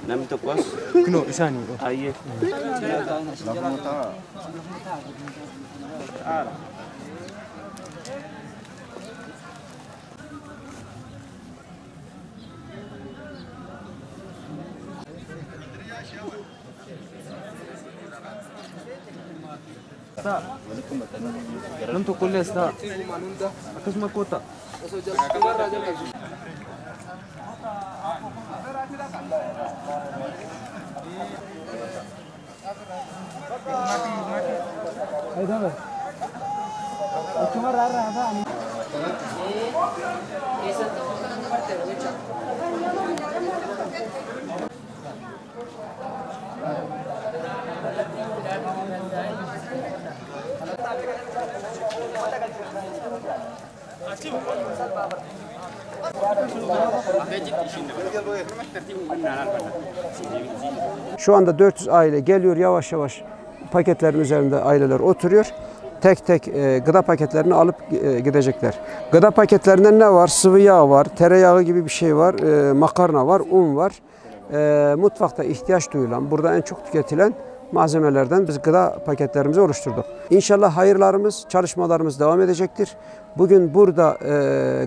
Namni tokkos kunoo isaanii ayyee nam tokkollee as ta'a akkasuma koota Şu anda 400 aile geliyor, yavaş yavaş paketlerin üzerinde aileler oturuyor. Tek tek gıda paketlerini alıp gidecekler. Gıda paketlerinde ne var? Sıvı yağ var, tereyağı gibi bir şey var, makarna var, un var. Mutfakta ihtiyaç duyulan, burada en çok tüketilen malzemelerden biz gıda paketlerimizi oluşturduk. İnşallah hayırlarımız, çalışmalarımız devam edecektir. Bugün burada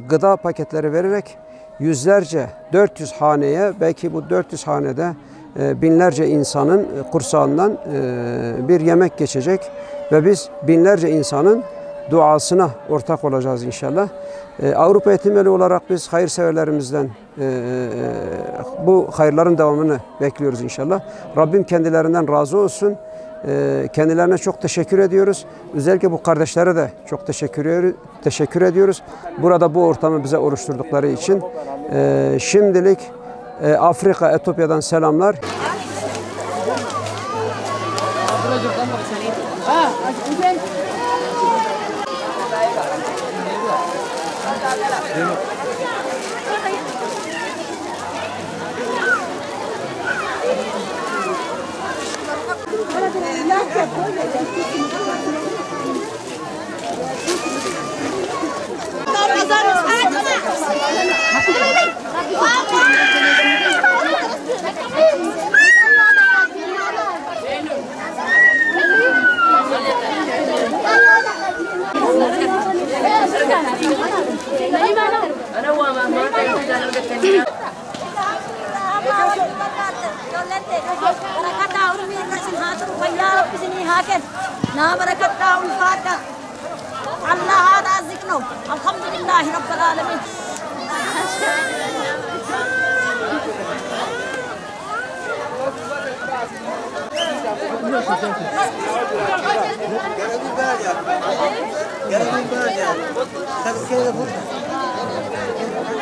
gıda paketleri vererek yüzlerce, 400 haneye, belki bu 400 hanede binlerce insanın kursağından bir yemek geçecek ve biz binlerce insanın duasına ortak olacağız inşallah. Avrupa Yetim Evi olarak biz hayırseverlerimizden bu hayırların devamını bekliyoruz inşallah. Rabbim kendilerinden razı olsun. Kendilerine çok teşekkür ediyoruz. Özellikle bu kardeşlere de çok teşekkür ediyoruz. Burada bu ortamı bize oluşturdukları için. Şimdilik Afrika, Etiyopya'dan selamlar. Allah hada zikno. Elhamdülillahi Rabbil alemin. Gel bir beraber. Gel bir beraber. Tabii ki de bu.